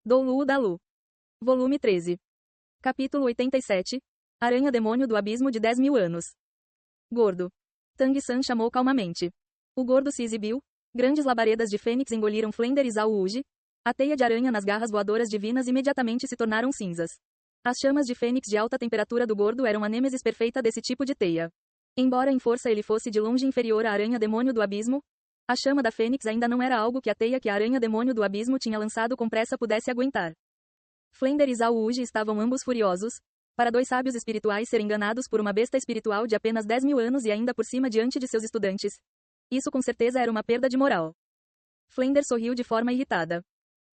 Do Lu da Lu. Volume 13. Capítulo 87. Aranha Demônio do Abismo de 10.000 anos. Gordo. Tang-san chamou calmamente. O gordo se exibiu. Grandes labaredas de fênix engoliram Flender e Zhao Wuji. A teia de aranha nas garras voadoras divinas imediatamente se tornaram cinzas. As chamas de fênix de alta temperatura do gordo eram a nêmesis perfeita desse tipo de teia. Embora em força ele fosse de longe inferior à aranha demônio do abismo, a chama da fênix ainda não era algo que a teia que a aranha demônio do abismo tinha lançado com pressa pudesse aguentar. Flender e Zhao Wuji estavam ambos furiosos. Para dois sábios espirituais serem enganados por uma besta espiritual de apenas 10.000 anos e ainda por cima diante de seus estudantes. Isso com certeza era uma perda de moral. Flender sorriu de forma irritada.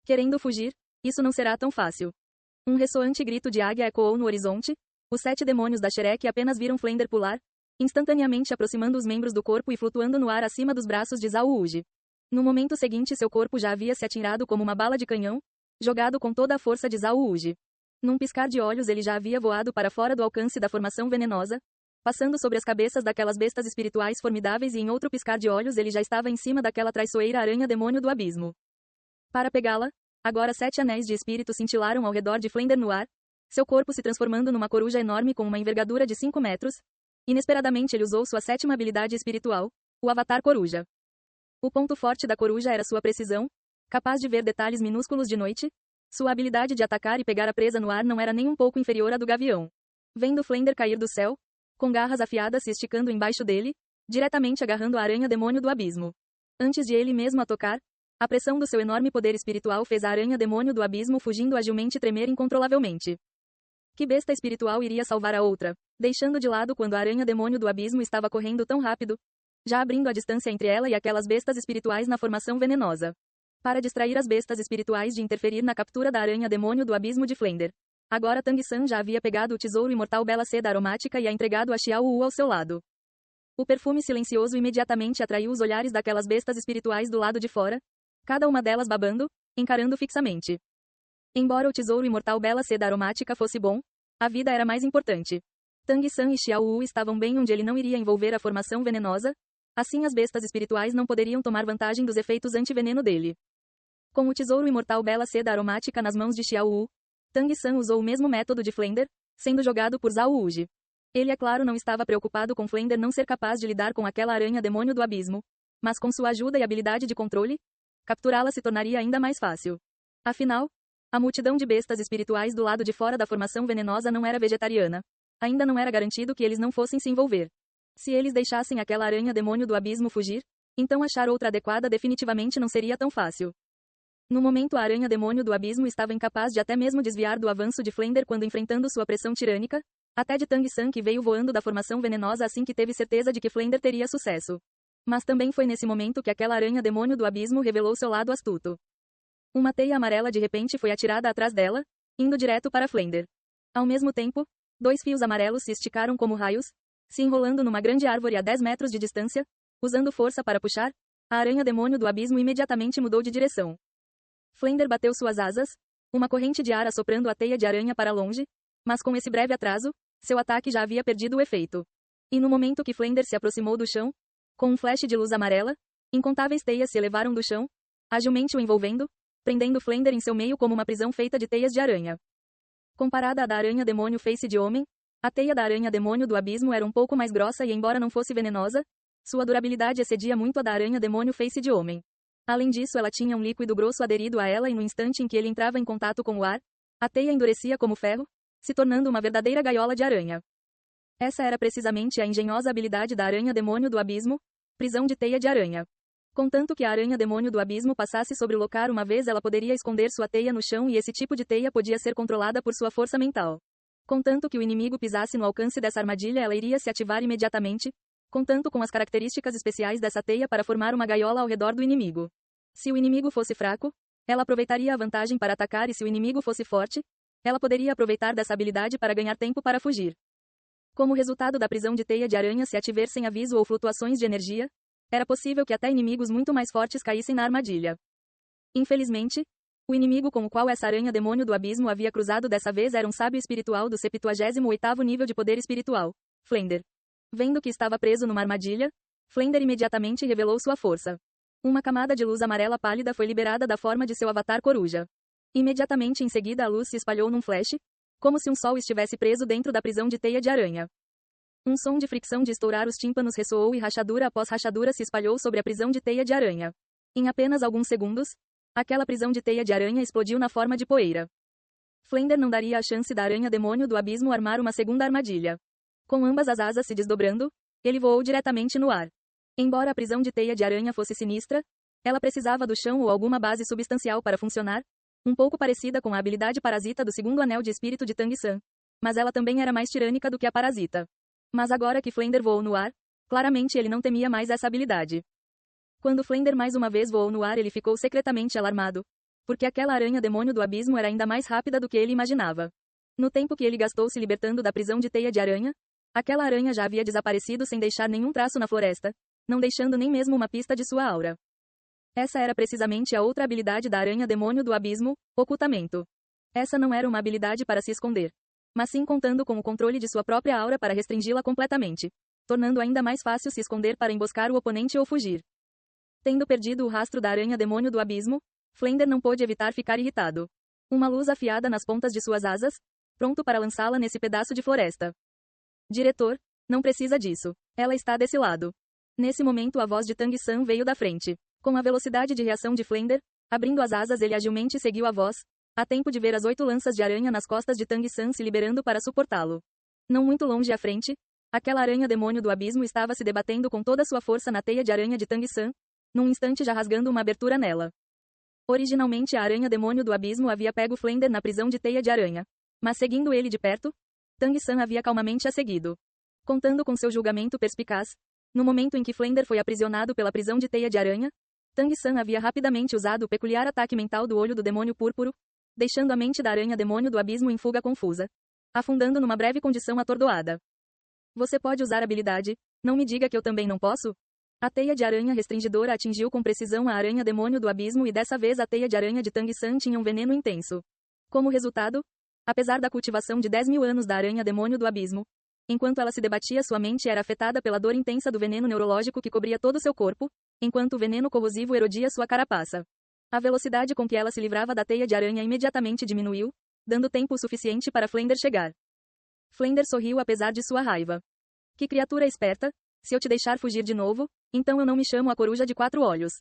Querendo fugir? Isso não será tão fácil. Um ressoante grito de águia ecoou no horizonte. Os 7 demônios da Shrek apenas viram Flender pular, instantaneamente aproximando os membros do corpo e flutuando no ar acima dos braços de Zhao Wuji. No momento seguinte seu corpo já havia se atirado como uma bala de canhão, jogado com toda a força de Zhao Wuji. Num piscar de olhos ele já havia voado para fora do alcance da formação venenosa, passando sobre as cabeças daquelas bestas espirituais formidáveis e em outro piscar de olhos ele já estava em cima daquela traiçoeira aranha demônio do abismo. Para pegá-la, agora 7 anéis de espírito cintilaram ao redor de Flender no ar, seu corpo se transformando numa coruja enorme com uma envergadura de 5 metros. Inesperadamente ele usou sua 7ª habilidade espiritual, o Avatar Coruja. O ponto forte da coruja era sua precisão, capaz de ver detalhes minúsculos de noite. Sua habilidade de atacar e pegar a presa no ar não era nem um pouco inferior à do gavião. Vendo Flender cair do céu, com garras afiadas se esticando embaixo dele, diretamente agarrando a aranha demônio do abismo. Antes de ele mesmo a tocar, a pressão do seu enorme poder espiritual fez a aranha demônio do abismo fugindo agilmente tremer incontrolavelmente. Que besta espiritual iria salvar a outra, deixando de lado quando a aranha demônio do abismo estava correndo tão rápido, já abrindo a distância entre ela e aquelas bestas espirituais na formação venenosa. Para distrair as bestas espirituais de interferir na captura da aranha demônio do abismo de Flender. Agora Tang-san já havia pegado o tesouro imortal Bela Seda Aromática e a entregado a Xiao Wu ao seu lado. O perfume silencioso imediatamente atraiu os olhares daquelas bestas espirituais do lado de fora, cada uma delas babando, encarando fixamente. Embora o tesouro imortal Bela Seda Aromática fosse bom, a vida era mais importante. Tang-san e Xiao Wu estavam bem onde ele não iria envolver a formação venenosa, assim as bestas espirituais não poderiam tomar vantagem dos efeitos antiveneno dele. Com o tesouro imortal Bela Seda Aromática nas mãos de Xiao Wu, Tang-san usou o mesmo método de Flender, sendo jogado por Zhao Wuji. Ele é claro não estava preocupado com Flender não ser capaz de lidar com aquela aranha demônio do abismo, mas com sua ajuda e habilidade de controle, capturá-la se tornaria ainda mais fácil. Afinal, a multidão de bestas espirituais do lado de fora da formação venenosa não era vegetariana. Ainda não era garantido que eles não fossem se envolver. Se eles deixassem aquela aranha demônio do abismo fugir, então achar outra adequada definitivamente não seria tão fácil. No momento a aranha demônio do abismo estava incapaz de até mesmo desviar do avanço de Flender quando enfrentando sua pressão tirânica, até de Tang-san que veio voando da formação venenosa assim que teve certeza de que Flender teria sucesso. Mas também foi nesse momento que aquela aranha demônio do abismo revelou seu lado astuto. Uma teia amarela de repente foi atirada atrás dela, indo direto para Flender. Ao mesmo tempo, 2 fios amarelos se esticaram como raios, se enrolando numa grande árvore a 10 metros de distância. Usando força para puxar, a aranha demônio do abismo imediatamente mudou de direção. Flender bateu suas asas, uma corrente de ar assoprando a teia de aranha para longe, mas com esse breve atraso, seu ataque já havia perdido o efeito. E no momento que Flender se aproximou do chão, com um flash de luz amarela, incontáveis teias se elevaram do chão, agilmente o envolvendo, prendendo Flender em seu meio como uma prisão feita de teias de aranha. Comparada à da aranha demônio face de homem, a teia da aranha demônio do abismo era um pouco mais grossa e embora não fosse venenosa, sua durabilidade excedia muito a da aranha demônio face de homem. Além disso ela tinha um líquido grosso aderido a ela e no instante em que ele entrava em contato com o ar, a teia endurecia como ferro, se tornando uma verdadeira gaiola de aranha. Essa era precisamente a engenhosa habilidade da aranha demônio do abismo, prisão de teia de aranha. Contanto que a aranha demônio do abismo passasse sobre o local uma vez ela poderia esconder sua teia no chão e esse tipo de teia podia ser controlada por sua força mental. Contanto que o inimigo pisasse no alcance dessa armadilha ela iria se ativar imediatamente, contanto com as características especiais dessa teia para formar uma gaiola ao redor do inimigo. Se o inimigo fosse fraco, ela aproveitaria a vantagem para atacar e se o inimigo fosse forte, ela poderia aproveitar dessa habilidade para ganhar tempo para fugir. Como resultado da prisão de teia de aranha se ativer sem aviso ou flutuações de energia, era possível que até inimigos muito mais fortes caíssem na armadilha. Infelizmente, o inimigo com o qual essa aranha demônio do abismo havia cruzado dessa vez era um sábio espiritual do 78º nível de poder espiritual, Flender. Vendo que estava preso numa armadilha, Flender imediatamente revelou sua força. Uma camada de luz amarela pálida foi liberada da forma de seu avatar coruja. Imediatamente em seguida a luz se espalhou num flash, como se um sol estivesse preso dentro da prisão de teia de aranha. Um som de fricção de estourar os tímpanos ressoou e rachadura após rachadura se espalhou sobre a prisão de teia de aranha. Em apenas alguns segundos, aquela prisão de teia de aranha explodiu na forma de poeira. Flender não daria a chance da aranha demônio do abismo armar uma segunda armadilha. Com ambas as asas se desdobrando, ele voou diretamente no ar. Embora a prisão de teia de aranha fosse sinistra, ela precisava do chão ou alguma base substancial para funcionar, um pouco parecida com a habilidade parasita do segundo anel de espírito de Tang-san. Mas ela também era mais tirânica do que a parasita. Mas agora que Flender voou no ar, claramente ele não temia mais essa habilidade. Quando Flender mais uma vez voou no ar ele ficou secretamente alarmado, porque aquela aranha demônio do abismo era ainda mais rápida do que ele imaginava. No tempo que ele gastou se libertando da prisão de teia de aranha, aquela aranha já havia desaparecido sem deixar nenhum traço na floresta, não deixando nem mesmo uma pista de sua aura. Essa era precisamente a outra habilidade da aranha demônio do abismo, ocultamento. Essa não era uma habilidade para se esconder, mas sim contando com o controle de sua própria aura para restringi-la completamente, tornando ainda mais fácil se esconder para emboscar o oponente ou fugir. Tendo perdido o rastro da aranha demônio do abismo, Flender não pôde evitar ficar irritado. Uma luz afiada nas pontas de suas asas, pronto para lançá-la nesse pedaço de floresta. Diretor, não precisa disso. Ela está desse lado. Nesse momento a voz de Tang-san veio da frente. Com a velocidade de reação de Flender, abrindo as asas ele agilmente seguiu a voz, a tempo de ver as 8 lanças de aranha nas costas de Tang-san se liberando para suportá-lo. Não muito longe à frente, aquela aranha demônio do abismo estava se debatendo com toda sua força na teia de aranha de Tang-san, num instante já rasgando uma abertura nela. Originalmente a aranha demônio do abismo havia pego Flender na prisão de teia de aranha. Mas seguindo ele de perto, Tang-san havia calmamente a seguido. Contando com seu julgamento perspicaz, no momento em que Flender foi aprisionado pela prisão de teia de aranha, Tang-san havia rapidamente usado o peculiar ataque mental do olho do demônio púrpuro, deixando a mente da aranha demônio do abismo em fuga confusa, afundando numa breve condição atordoada. Você pode usar a habilidade, não me diga que eu também não posso? A teia de aranha restringidora atingiu com precisão a aranha demônio do abismo e dessa vez a teia de aranha de Tang-san tinha um veneno intenso. Como resultado, apesar da cultivação de 10.000 anos da aranha demônio do abismo, enquanto ela se debatia sua mente era afetada pela dor intensa do veneno neurológico que cobria todo seu corpo, enquanto o veneno corrosivo erodia sua carapaça. A velocidade com que ela se livrava da teia de aranha imediatamente diminuiu, dando tempo suficiente para Flender chegar. Flender sorriu apesar de sua raiva. Que criatura esperta! Se eu te deixar fugir de novo, então eu não me chamo a coruja de 4 olhos.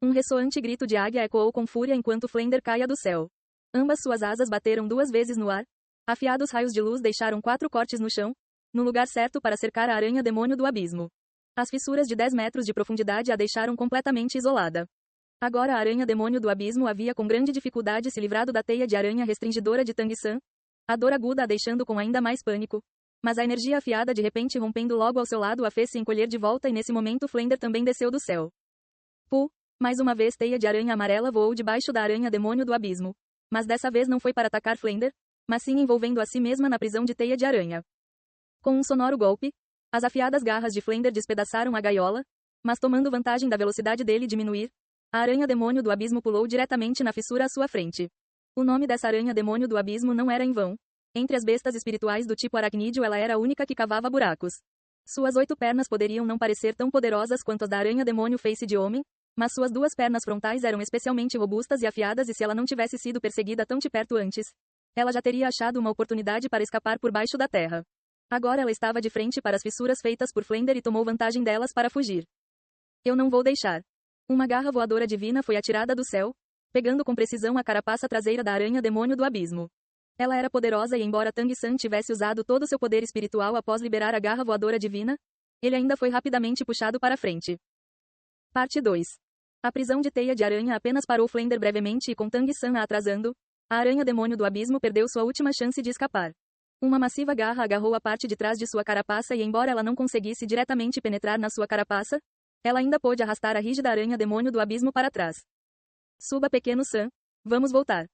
Um ressoante grito de águia ecoou com fúria enquanto Flender caía do céu. Ambas suas asas bateram 2 vezes no ar. Afiados raios de luz deixaram 4 cortes no chão, no lugar certo para cercar a aranha demônio do abismo. As fissuras de 10 metros de profundidade a deixaram completamente isolada. Agora a aranha demônio do abismo havia com grande dificuldade se livrado da teia de aranha restringidora de Tang-san, a dor aguda a deixando com ainda mais pânico. Mas a energia afiada de repente rompendo logo ao seu lado a fez se encolher de volta e nesse momento Flender também desceu do céu. Mais uma vez teia de aranha amarela voou debaixo da aranha demônio do abismo. Mas dessa vez não foi para atacar Flender, mas sim envolvendo a si mesma na prisão de teia de aranha. Com um sonoro golpe, as afiadas garras de Flender despedaçaram a gaiola, mas tomando vantagem da velocidade dele diminuir, a aranha demônio do abismo pulou diretamente na fissura à sua frente. O nome dessa aranha demônio do abismo não era em vão. Entre as bestas espirituais do tipo aracnídeo ela era a única que cavava buracos. Suas 8 pernas poderiam não parecer tão poderosas quanto as da aranha demônio face de homem, mas suas 2 pernas frontais eram especialmente robustas e afiadas e se ela não tivesse sido perseguida tão de perto antes, ela já teria achado uma oportunidade para escapar por baixo da terra. Agora ela estava de frente para as fissuras feitas por Flender e tomou vantagem delas para fugir. Eu não vou deixar. Uma garra voadora divina foi atirada do céu, pegando com precisão a carapaça traseira da aranha demônio do abismo. Ela era poderosa e embora Tang-san tivesse usado todo seu poder espiritual após liberar a garra voadora divina, ele ainda foi rapidamente puxado para frente. Parte 2. A prisão de teia de aranha apenas parou Flender brevemente e com Tang-san a atrasando, a aranha demônio do abismo perdeu sua última chance de escapar. Uma massiva garra agarrou a parte de trás de sua carapaça e embora ela não conseguisse diretamente penetrar na sua carapaça, ela ainda pôde arrastar a rígida aranha demônio do abismo para trás. Suba pequeno San. Vamos voltar.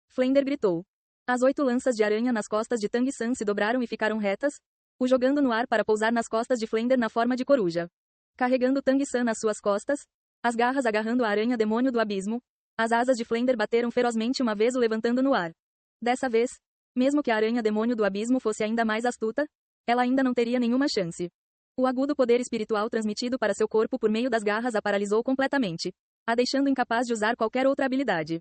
Flender gritou. As 8 lanças de aranha nas costas de Tang-san se dobraram e ficaram retas, o jogando no ar para pousar nas costas de Flender na forma de coruja. Carregando Tang-san nas suas costas, as garras agarrando a aranha demônio do abismo, as asas de Flender bateram ferozmente uma vez o levantando no ar. Dessa vez, mesmo que a aranha demônio do abismo fosse ainda mais astuta, ela ainda não teria nenhuma chance. O agudo poder espiritual transmitido para seu corpo por meio das garras a paralisou completamente, a deixando incapaz de usar qualquer outra habilidade.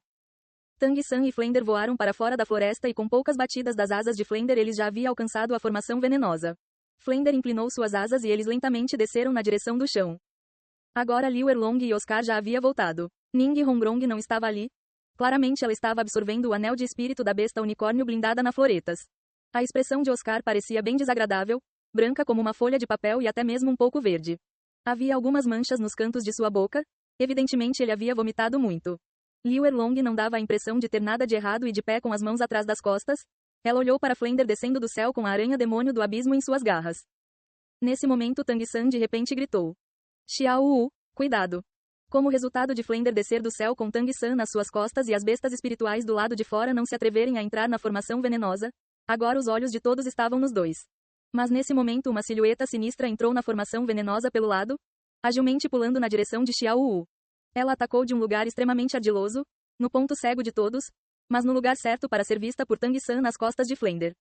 Tang San e Flender voaram para fora da floresta e com poucas batidas das asas de Flender eles já haviam alcançado a formação venenosa. Flender inclinou suas asas e eles lentamente desceram na direção do chão. Agora Liu Erlong e Oscar já havia voltado. Ning Hongrong não estava ali. Claramente ela estava absorvendo o anel de espírito da besta unicórnio blindada na floretas. A expressão de Oscar parecia bem desagradável, branca como uma folha de papel e até mesmo um pouco verde. Havia algumas manchas nos cantos de sua boca, evidentemente ele havia vomitado muito. Liu Erlong não dava a impressão de ter nada de errado e de pé com as mãos atrás das costas. Ela olhou para Flender descendo do céu com a aranha demônio do abismo em suas garras. Nesse momento Tang San de repente gritou. Xiao Wu, cuidado. Como resultado de Flender descer do céu com Tang San nas suas costas e as bestas espirituais do lado de fora não se atreverem a entrar na formação venenosa, agora os olhos de todos estavam nos dois. Mas nesse momento uma silhueta sinistra entrou na formação venenosa pelo lado, agilmente pulando na direção de Xiao Wu. Ela atacou de um lugar extremamente ardiloso, no ponto cego de todos, mas no lugar certo para ser vista por Tang San nas costas de Flender.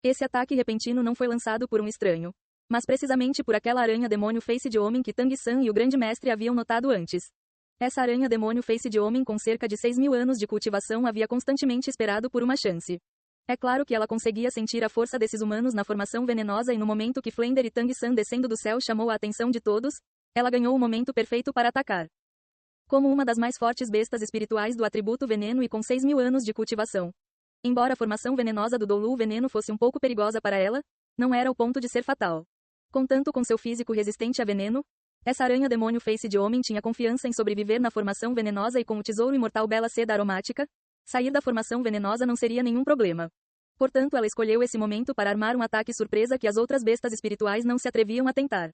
Esse ataque repentino não foi lançado por um estranho, mas precisamente por aquela aranha demônio face de homem que Tang San e o grande mestre haviam notado antes. Essa aranha demônio face de homem com cerca de 6.000 anos de cultivação havia constantemente esperado por uma chance. É claro que ela conseguia sentir a força desses humanos na formação venenosa e no momento que Flender e Tang San descendo do céu chamou a atenção de todos, ela ganhou o momento perfeito para atacar. Como uma das mais fortes bestas espirituais do atributo veneno e com 6.000 anos de cultivação. Embora a formação venenosa do Dolu veneno fosse um pouco perigosa para ela, não era o ponto de ser fatal. Contanto com seu físico resistente a veneno, essa aranha demônio face de homem tinha confiança em sobreviver na formação venenosa e com o tesouro imortal Bela Seda Aromática, sair da formação venenosa não seria nenhum problema. Portanto ela escolheu esse momento para armar um ataque surpresa que as outras bestas espirituais não se atreviam a tentar.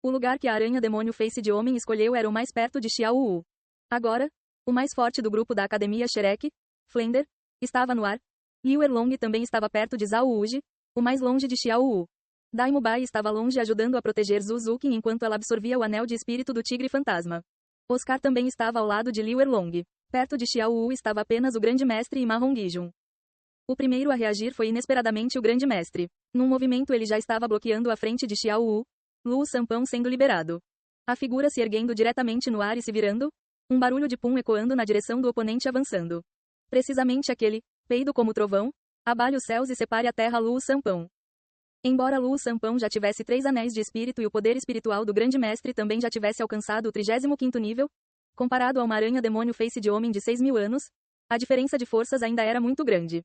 O lugar que a aranha demônio face de homem escolheu era o mais perto de Xiao Wu. Agora, o mais forte do grupo da Academia Shrek, Flender, estava no ar. Liu Erlong também estava perto de Zhao Wuji, o mais longe de Xiao Wu. Daimo Bai estava longe ajudando a proteger Zhu Zuqin enquanto ela absorvia o anel de espírito do tigre fantasma. Oscar também estava ao lado de Liu Erlong. Perto de Xiao Wu estava apenas o grande mestre e Ma Hongijun. O primeiro a reagir foi inesperadamente o grande mestre. Num movimento ele já estava bloqueando a frente de Xiao Wu, Lu Sanpão sendo liberado. A figura se erguendo diretamente no ar e se virando, um barulho de pum ecoando na direção do oponente avançando. Precisamente aquele, peido como trovão, abale os céus e separe a terra Lu Sanpão. Embora Lu Sanpão já tivesse 3 anéis de espírito e o poder espiritual do grande mestre também já tivesse alcançado o 35º nível, comparado a uma aranha demônio face de homem de 6.000 anos, a diferença de forças ainda era muito grande.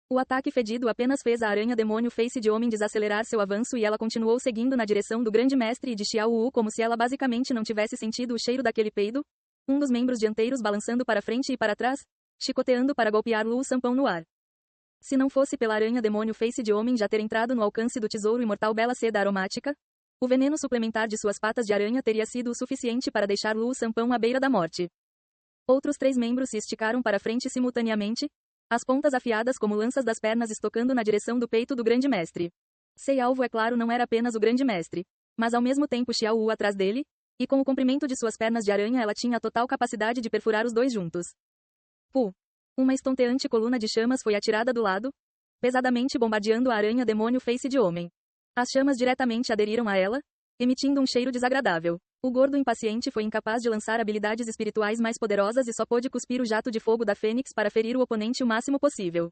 O ataque fedido apenas fez a aranha demônio face de homem desacelerar seu avanço e ela continuou seguindo na direção do grande mestre e de Xiao Wu como se ela basicamente não tivesse sentido o cheiro daquele peido, um dos membros dianteiros balançando para frente e para trás, chicoteando para golpear Lu Sanpão no ar. Se não fosse pela aranha demônio face de homem já ter entrado no alcance do tesouro imortal Bela Seda Aromática, o veneno suplementar de suas patas de aranha teria sido o suficiente para deixar Lu Sanpão à beira da morte. Outros 3 membros se esticaram para frente simultaneamente, as pontas afiadas como lanças das pernas estocando na direção do peito do grande mestre. Seu alvo é claro não era apenas o grande mestre, mas ao mesmo tempo Xiao Wu atrás dele, e com o comprimento de suas pernas de aranha ela tinha a total capacidade de perfurar os dois juntos. Pu! Uma estonteante coluna de chamas foi atirada do lado, pesadamente bombardeando a aranha demônio face de homem. As chamas diretamente aderiram a ela, emitindo um cheiro desagradável. O gordo impaciente foi incapaz de lançar habilidades espirituais mais poderosas e só pôde cuspir o jato de fogo da Fênix para ferir o oponente o máximo possível.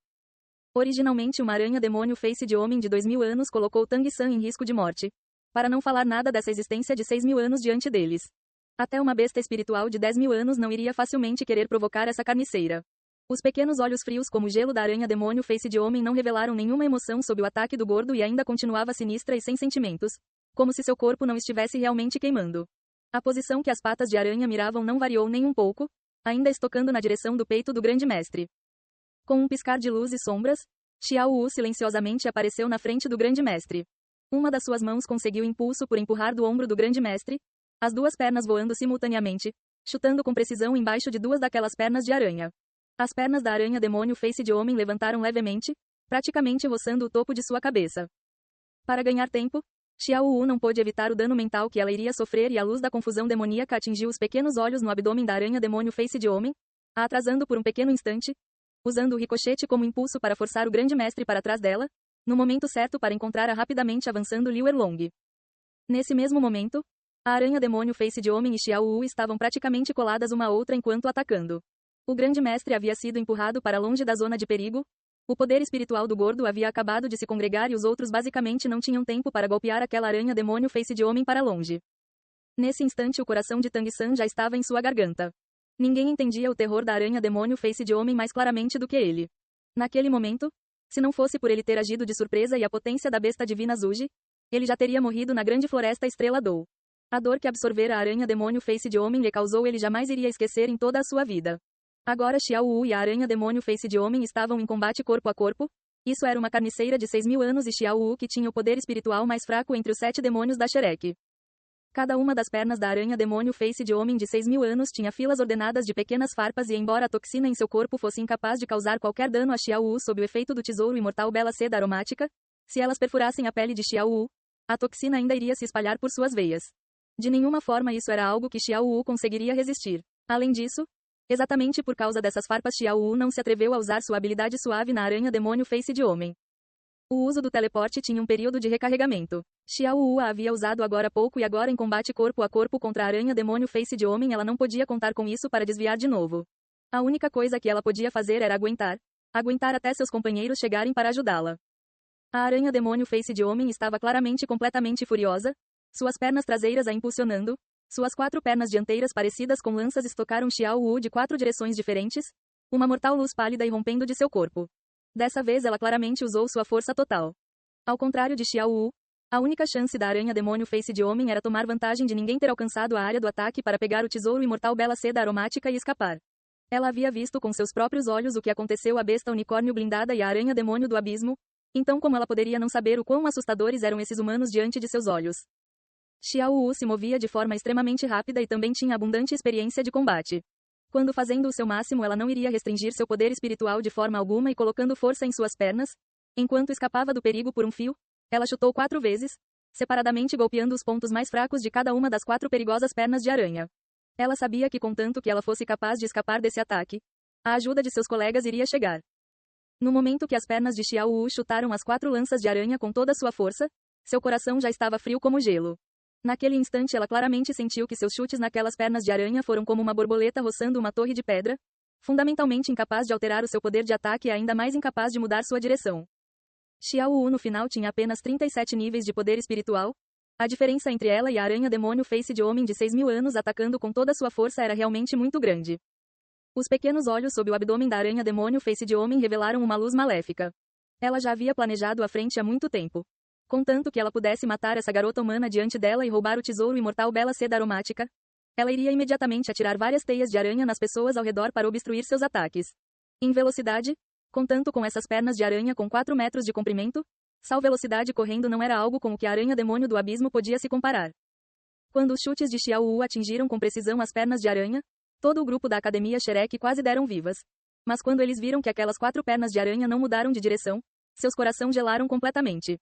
Originalmente uma aranha demônio face de homem de 2.000 anos colocou Tang San em risco de morte. Para não falar nada dessa existência de 6.000 anos diante deles. Até uma besta espiritual de 10.000 anos não iria facilmente querer provocar essa carniceira. Os pequenos olhos frios como o gelo da aranha demônio face de homem não revelaram nenhuma emoção sob o ataque do gordo e ainda continuava sinistra e sem sentimentos, como se seu corpo não estivesse realmente queimando. A posição que as patas de aranha miravam não variou nem um pouco, ainda estocando na direção do peito do grande mestre. Com um piscar de luz e sombras, Xiao Wu silenciosamente apareceu na frente do grande mestre. Uma das suas mãos conseguiu impulso por empurrar do ombro do grande mestre, as 2 pernas voando simultaneamente, chutando com precisão embaixo de 2 daquelas pernas de aranha. As pernas da aranha demônio face de homem levantaram levemente, praticamente roçando o topo de sua cabeça. Para ganhar tempo, Xiao Wu não pôde evitar o dano mental que ela iria sofrer e a luz da confusão demoníaca atingiu os pequenos olhos no abdômen da aranha demônio face de homem, a atrasando por um pequeno instante, usando o ricochete como impulso para forçar o grande mestre para trás dela, no momento certo para encontrar a rapidamente avançando Liu Erlong. Nesse mesmo momento, a aranha demônio face de homem e Xiao Wu estavam praticamente coladas uma à outra enquanto atacando. O grande mestre havia sido empurrado para longe da zona de perigo. O poder espiritual do gordo havia acabado de se congregar e os outros basicamente não tinham tempo para golpear aquela aranha demônio face de homem para longe. Nesse instante o coração de Tang-san já estava em sua garganta. Ninguém entendia o terror da aranha demônio face de homem mais claramente do que ele. Naquele momento, se não fosse por ele ter agido de surpresa e a potência da besta divina Zuji, ele já teria morrido na grande floresta Estrela Dou. A dor que absorvera a aranha demônio face de homem lhe causou ele jamais iria esquecer em toda a sua vida. Agora Xiao Wu e a aranha demônio face de homem estavam em combate corpo a corpo. Isso era uma carniceira de 6.000 anos e Xiao Wu que tinha o poder espiritual mais fraco entre os 7 demônios da Shrek. Cada uma das pernas da aranha demônio face de homem de 6.000 anos tinha filas ordenadas de pequenas farpas e embora a toxina em seu corpo fosse incapaz de causar qualquer dano a Xiao Wu sob o efeito do tesouro imortal Bela Seda Aromática, se elas perfurassem a pele de Xiao Wu, a toxina ainda iria se espalhar por suas veias. De nenhuma forma isso era algo que Xiao Wu conseguiria resistir. Além disso, exatamente por causa dessas farpas Xiao Wu não se atreveu a usar sua habilidade suave na aranha demônio face de homem. O uso do teleporte tinha um período de recarregamento. Xiao Wu a havia usado agora há pouco e agora em combate corpo a corpo contra a aranha demônio face de homem ela não podia contar com isso para desviar de novo. A única coisa que ela podia fazer era aguentar até seus companheiros chegarem para ajudá-la. A aranha demônio face de homem estava claramente completamente furiosa, suas pernas traseiras a impulsionando, suas 4 pernas dianteiras parecidas com lanças estocaram Xiao Wu de 4 direções diferentes, uma mortal luz pálida irrompendo de seu corpo. Dessa vez ela claramente usou sua força total. Ao contrário de Xiao Wu, a única chance da aranha demônio face de homem era tomar vantagem de ninguém ter alcançado a área do ataque para pegar o tesouro imortal Bela Seda Aromática e escapar. Ela havia visto com seus próprios olhos o que aconteceu à besta unicórnio blindada e à aranha demônio do abismo, então como ela poderia não saber o quão assustadores eram esses humanos diante de seus olhos? Xiao Wu se movia de forma extremamente rápida e também tinha abundante experiência de combate. Quando fazendo o seu máximo ela não iria restringir seu poder espiritual de forma alguma e colocando força em suas pernas, enquanto escapava do perigo por um fio, ela chutou 4 vezes, separadamente golpeando os pontos mais fracos de cada uma das 4 perigosas pernas de aranha. Ela sabia que contanto que ela fosse capaz de escapar desse ataque, a ajuda de seus colegas iria chegar. No momento que as pernas de Xiao Wu chutaram as 4 lanças de aranha com toda sua força, seu coração já estava frio como gelo. Naquele instante ela claramente sentiu que seus chutes naquelas pernas de aranha foram como uma borboleta roçando uma torre de pedra, fundamentalmente incapaz de alterar o seu poder de ataque e ainda mais incapaz de mudar sua direção. Xiao Wu no final tinha apenas 37 níveis de poder espiritual. A diferença entre ela e a aranha demônio face de homem de 6.000 anos atacando com toda sua força era realmente muito grande. Os pequenos olhos sob o abdômen da aranha demônio face de homem revelaram uma luz maléfica. Ela já havia planejado a frente há muito tempo. Contanto que ela pudesse matar essa garota humana diante dela e roubar o tesouro imortal Bela Seda Aromática, ela iria imediatamente atirar várias teias de aranha nas pessoas ao redor para obstruir seus ataques. Em velocidade, contanto com essas pernas de aranha com 4 metros de comprimento, sua velocidade correndo não era algo com o que a aranha demônio do abismo podia se comparar. Quando os chutes de Xiao Wu atingiram com precisão as pernas de aranha, todo o grupo da Academia Shrek quase deram vivas. Mas quando eles viram que aquelas 4 pernas de aranha não mudaram de direção, seus corações gelaram completamente.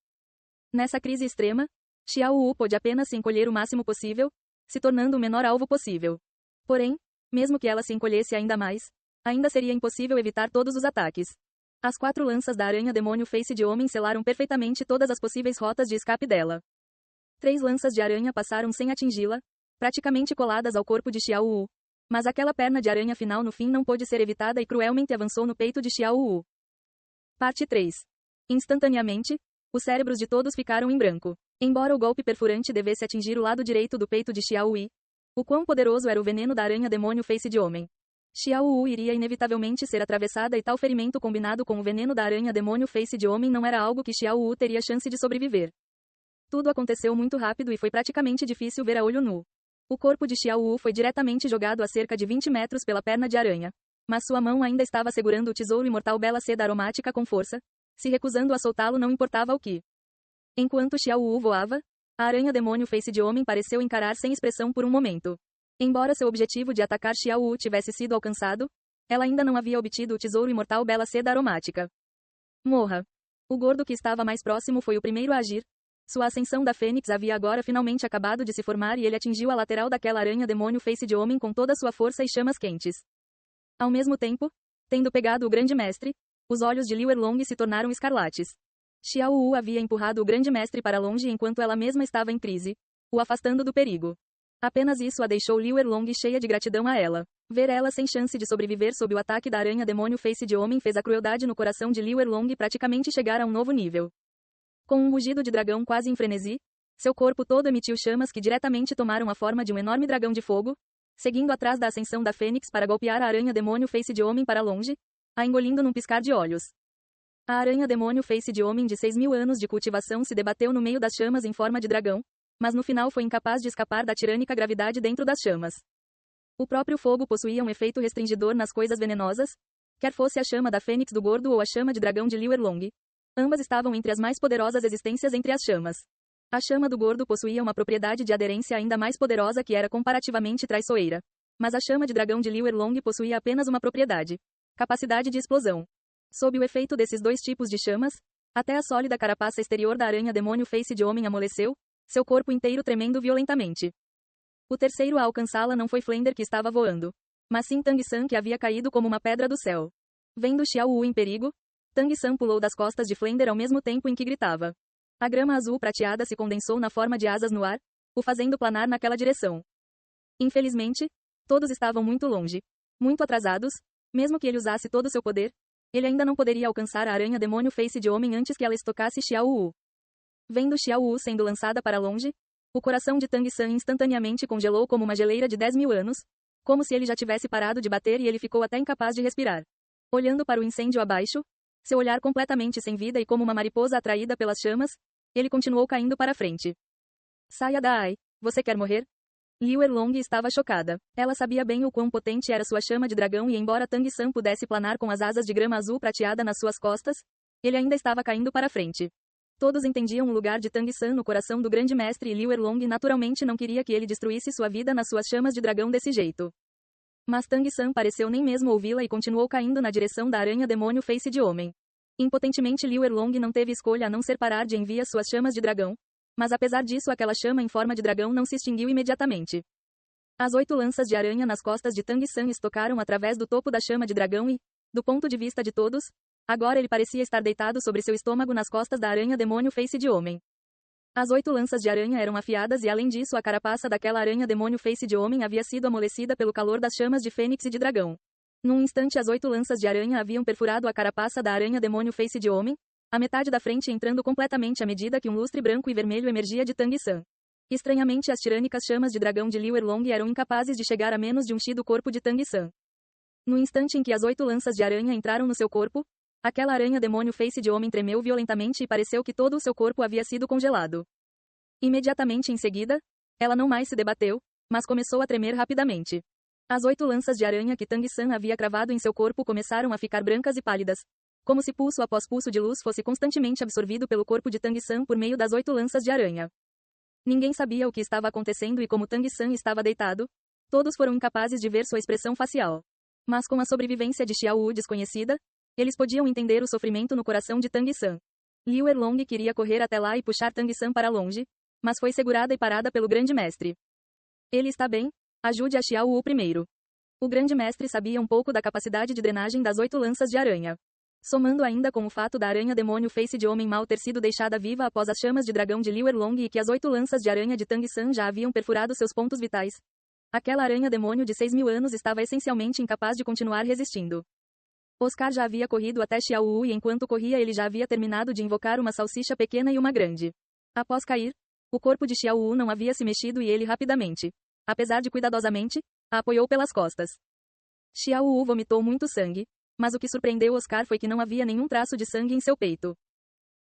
Nessa crise extrema, Xiao Wu pôde apenas se encolher o máximo possível, se tornando o menor alvo possível. Porém, mesmo que ela se encolhesse ainda mais, ainda seria impossível evitar todos os ataques. As 4 lanças da aranha demônio face de homem selaram perfeitamente todas as possíveis rotas de escape dela. 3 lanças de aranha passaram sem atingi-la, praticamente coladas ao corpo de Xiao Wu. Mas aquela perna de aranha final no fim não pôde ser evitada e cruelmente avançou no peito de Xiao Wu. Parte 3. Instantaneamente, os cérebros de todos ficaram em branco. Embora o golpe perfurante devesse atingir o lado direito do peito de Xiao Wu, o quão poderoso era o veneno da aranha demônio face de homem. Xiao Wu iria inevitavelmente ser atravessada e tal ferimento combinado com o veneno da aranha demônio face de homem não era algo que Xiao Wu teria chance de sobreviver. Tudo aconteceu muito rápido e foi praticamente difícil ver a olho nu. O corpo de Xiao Wu foi diretamente jogado a cerca de 20 metros pela perna de aranha. Mas sua mão ainda estava segurando o tesouro imortal Bela Seda Aromática com força, se recusando a soltá-lo não importava o que. Enquanto Xiao Wu voava, a aranha demônio face de homem pareceu encarar sem expressão por um momento. Embora seu objetivo de atacar Xiao Wu tivesse sido alcançado, ela ainda não havia obtido o tesouro imortal Bela Seda Aromática. Morra. O gordo que estava mais próximo foi o primeiro a agir. Sua ascensão da Fênix havia agora finalmente acabado de se formar e ele atingiu a lateral daquela aranha demônio face de homem com toda sua força e chamas quentes. Ao mesmo tempo, tendo pegado o grande mestre, os olhos de Liu Erlong se tornaram escarlates. Xiao Wu havia empurrado o grande mestre para longe enquanto ela mesma estava em crise, o afastando do perigo. Apenas isso a deixou Liu Erlong cheia de gratidão a ela. Ver ela sem chance de sobreviver sob o ataque da aranha demônio face de homem fez a crueldade no coração de Liu Erlong praticamente chegar a um novo nível. Com um rugido de dragão quase em frenesi, seu corpo todo emitiu chamas que diretamente tomaram a forma de um enorme dragão de fogo, seguindo atrás da ascensão da fênix para golpear a aranha demônio face de homem para longe, a engolindo num piscar de olhos. A aranha demônio face de homem de 6.000 anos de cultivação se debateu no meio das chamas em forma de dragão, mas no final foi incapaz de escapar da tirânica gravidade dentro das chamas. O próprio fogo possuía um efeito restringidor nas coisas venenosas, quer fosse a chama da fênix do gordo ou a chama de dragão de Liu Erlong. Ambas estavam entre as mais poderosas existências entre as chamas. A chama do gordo possuía uma propriedade de aderência ainda mais poderosa que era comparativamente traiçoeira. Mas a chama de dragão de Liu Erlong possuía apenas uma propriedade: capacidade de explosão. Sob o efeito desses dois tipos de chamas, até a sólida carapaça exterior da aranha demônio face de homem amoleceu, seu corpo inteiro tremendo violentamente. O terceiro a alcançá-la não foi Flender que estava voando, mas sim Tang San que havia caído como uma pedra do céu. Vendo Xiao Wu em perigo, Tang San pulou das costas de Flender ao mesmo tempo em que gritava. A grama azul prateada se condensou na forma de asas no ar, o fazendo planar naquela direção. Infelizmente, todos estavam muito longe, muito atrasados, mesmo que ele usasse todo o seu poder, ele ainda não poderia alcançar a aranha demônio face de homem antes que ela estocasse Xiao Wu. Vendo Xiao Wu sendo lançada para longe, o coração de Tang San instantaneamente congelou como uma geleira de 10.000 anos, como se ele já tivesse parado de bater e ele ficou até incapaz de respirar. Olhando para o incêndio abaixo, seu olhar completamente sem vida e como uma mariposa atraída pelas chamas, ele continuou caindo para frente. Saia daí, você quer morrer? Liu Erlong estava chocada. Ela sabia bem o quão potente era sua chama de dragão e embora Tang San pudesse planar com as asas de grama azul prateada nas suas costas, ele ainda estava caindo para frente. Todos entendiam o lugar de Tang San no coração do grande mestre e Liu Erlong naturalmente não queria que ele destruísse sua vida nas suas chamas de dragão desse jeito. Mas Tang San pareceu nem mesmo ouvi-la e continuou caindo na direção da aranha demônio face de homem. Impotentemente Liu Erlong não teve escolha a não ser parar de enviar suas chamas de dragão, mas apesar disso aquela chama em forma de dragão não se extinguiu imediatamente. As 8 lanças de aranha nas costas de Tang San estocaram através do topo da chama de dragão e, do ponto de vista de todos, agora ele parecia estar deitado sobre seu estômago nas costas da aranha demônio face de homem. As 8 lanças de aranha eram afiadas e além disso a carapaça daquela aranha demônio face de homem havia sido amolecida pelo calor das chamas de fênix e de dragão. Num instante as 8 lanças de aranha haviam perfurado a carapaça da aranha demônio face de homem, a metade da frente entrando completamente à medida que um lustre branco e vermelho emergia de Tang San. Estranhamente as tirânicas chamas de dragão de Liu Erlong eram incapazes de chegar a menos de um chi do corpo de Tang San. No instante em que as 8 lanças de aranha entraram no seu corpo, aquela aranha demônio face de homem tremeu violentamente e pareceu que todo o seu corpo havia sido congelado. Imediatamente em seguida, ela não mais se debateu, mas começou a tremer rapidamente. As 8 lanças de aranha que Tang San havia cravado em seu corpo começaram a ficar brancas e pálidas, como se pulso após pulso de luz fosse constantemente absorvido pelo corpo de Tang San por meio das 8 lanças de aranha. Ninguém sabia o que estava acontecendo e como Tang San estava deitado, todos foram incapazes de ver sua expressão facial. Mas com a sobrevivência de Xiao Wu desconhecida, eles podiam entender o sofrimento no coração de Tang San. Liu Erlong queria correr até lá e puxar Tang San para longe, mas foi segurada e parada pelo grande mestre. Ele está bem? Ajude a Xiao Wu primeiro. O grande mestre sabia um pouco da capacidade de drenagem das 8 lanças de aranha. Somando ainda com o fato da aranha demônio face de homem mal ter sido deixada viva após as chamas de dragão de Liu Erlong e que as 8 lanças de aranha de Tang San já haviam perfurado seus pontos vitais. Aquela aranha demônio de 6.000 anos estava essencialmente incapaz de continuar resistindo. Oscar já havia corrido até Xiao Wu e enquanto corria ele já havia terminado de invocar uma salsicha pequena e uma grande. Após cair, o corpo de Xiao Wu não havia se mexido e ele rapidamente, apesar de cuidadosamente, a apoiou pelas costas. Xiao Wu vomitou muito sangue, mas o que surpreendeu Oscar foi que não havia nenhum traço de sangue em seu peito.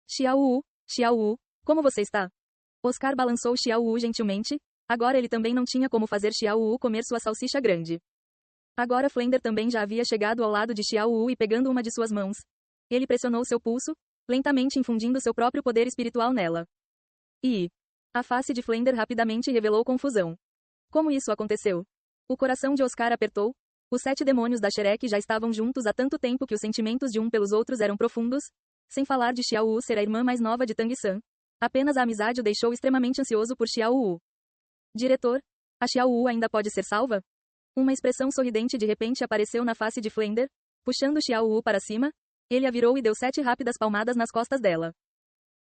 Xiao Wu, como você está? Oscar balançou Xiao Wu gentilmente, agora ele também não tinha como fazer Xiao Wu comer sua salsicha grande. Agora Flender também já havia chegado ao lado de Xiao Wu e pegando uma de suas mãos. Ele pressionou seu pulso, lentamente infundindo seu próprio poder espiritual nela. E a face de Flender rapidamente revelou confusão. Como isso aconteceu? O coração de Oscar apertou. Os 7 demônios da Shrek já estavam juntos há tanto tempo que os sentimentos de um pelos outros eram profundos, sem falar de Xiao Wu ser a irmã mais nova de Tang San. Apenas a amizade o deixou extremamente ansioso por Xiao Wu. Diretor, a Xiao Wu ainda pode ser salva? Uma expressão sorridente de repente apareceu na face de Flender, puxando Xiao Wu para cima, ele a virou e deu 7 rápidas palmadas nas costas dela.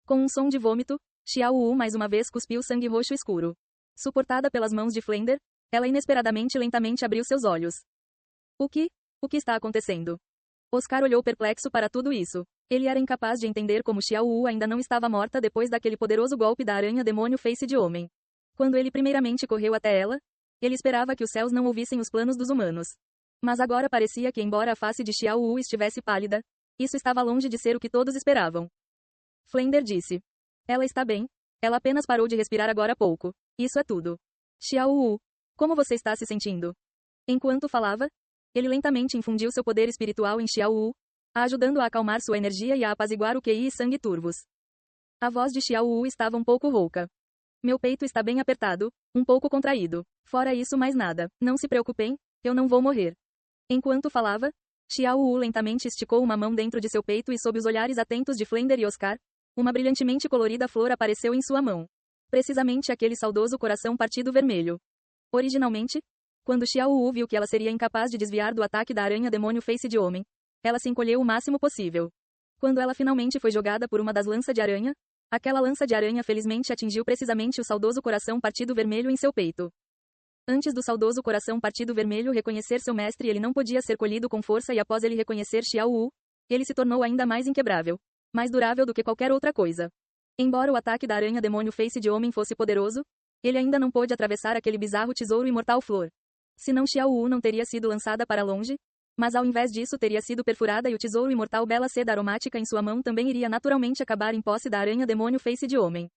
Com um som de vômito, Xiao Wu mais uma vez cuspiu sangue roxo escuro. Suportada pelas mãos de Flender, ela inesperadamente lentamente abriu seus olhos. O que? O que está acontecendo? Oscar olhou perplexo para tudo isso. Ele era incapaz de entender como Xiao Wu ainda não estava morta depois daquele poderoso golpe da aranha demônio face de homem. Quando ele primeiramente correu até ela, ele esperava que os céus não ouvissem os planos dos humanos. Mas agora parecia que, embora a face de Xiao Wu estivesse pálida, isso estava longe de ser o que todos esperavam. Flender disse. Ela está bem. Ela apenas parou de respirar agora há pouco. Isso é tudo. Xiao Wu, como você está se sentindo? Enquanto falava, ele lentamente infundiu seu poder espiritual em Xiao Wu, ajudando a acalmar sua energia e a apaziguar o QI e sangue turvos. A voz de Xiao Wu estava um pouco rouca. Meu peito está bem apertado, um pouco contraído. Fora isso mais nada. Não se preocupem, eu não vou morrer. Enquanto falava, Xiao Wu lentamente esticou uma mão dentro de seu peito e sob os olhares atentos de Flender e Oscar, uma brilhantemente colorida flor apareceu em sua mão. Precisamente aquele saudoso coração partido vermelho. Originalmente, quando Xiao Wu viu que ela seria incapaz de desviar do ataque da aranha demônio face de homem, ela se encolheu o máximo possível. Quando ela finalmente foi jogada por uma das lanças de aranha, aquela lança de aranha felizmente atingiu precisamente o saudoso coração partido vermelho em seu peito. Antes do saudoso coração partido vermelho reconhecer seu mestre, ele não podia ser colhido com força, e após ele reconhecer Xiao Wu, ele se tornou ainda mais inquebrável, mais durável do que qualquer outra coisa. Embora o ataque da aranha demônio face de homem fosse poderoso, ele ainda não pôde atravessar aquele bizarro tesouro imortal flor. Senão Xiao Wu não teria sido lançada para longe, mas ao invés disso teria sido perfurada e o tesouro imortal bela seda aromática em sua mão também iria naturalmente acabar em posse da aranha demônio face de homem.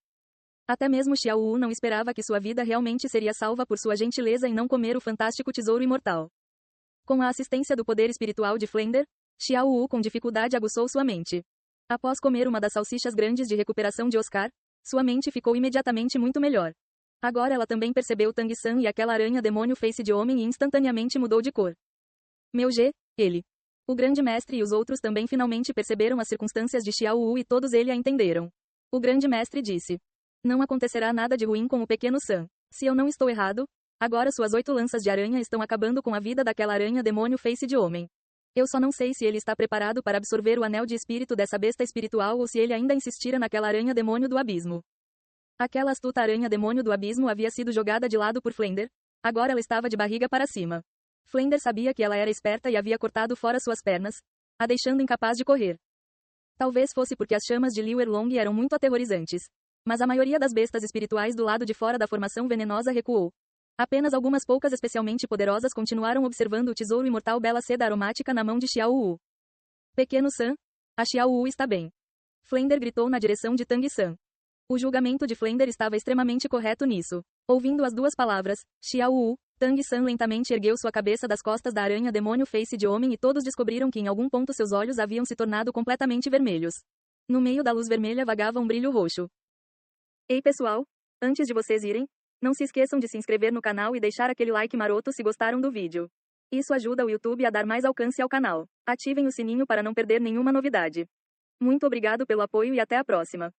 Até mesmo Xiao Wu não esperava que sua vida realmente seria salva por sua gentileza em não comer o fantástico tesouro imortal. Com a assistência do poder espiritual de Flender, Xiao Wu com dificuldade aguçou sua mente. Após comer uma das salsichas grandes de recuperação de Oscar, sua mente ficou imediatamente muito melhor. Agora ela também percebeu Tang San e aquela aranha demônio face de homem e instantaneamente mudou de cor. Meu G, ele. O grande mestre e os outros também finalmente perceberam as circunstâncias de Xiao Wu e todos ele a entenderam. O grande mestre disse. Não acontecerá nada de ruim com o pequeno San. Se eu não estou errado, agora suas 8 lanças de aranha estão acabando com a vida daquela aranha demônio face de homem. Eu só não sei se ele está preparado para absorver o anel de espírito dessa besta espiritual ou se ele ainda insistira naquela aranha demônio do abismo. Aquela astuta aranha demônio do abismo havia sido jogada de lado por Flender, agora ela estava de barriga para cima. Flender sabia que ela era esperta e havia cortado fora suas pernas, a deixando incapaz de correr. Talvez fosse porque as chamas de Liu Erlong eram muito aterrorizantes. Mas a maioria das bestas espirituais do lado de fora da formação venenosa recuou. Apenas algumas poucas especialmente poderosas continuaram observando o tesouro imortal bela seda aromática na mão de Xiao Wu. Pequeno San, a Xiao Wu está bem. Flender gritou na direção de Tang San. O julgamento de Flender estava extremamente correto nisso. Ouvindo as duas palavras, Xiao Wu, Tang San lentamente ergueu sua cabeça das costas da aranha demônio face de homem e todos descobriram que em algum ponto seus olhos haviam se tornado completamente vermelhos. No meio da luz vermelha vagava um brilho roxo. Ei pessoal, antes de vocês irem, não se esqueçam de se inscrever no canal e deixar aquele like maroto se gostaram do vídeo. Isso ajuda o YouTube a dar mais alcance ao canal. Ativem o sininho para não perder nenhuma novidade. Muito obrigado pelo apoio e até a próxima.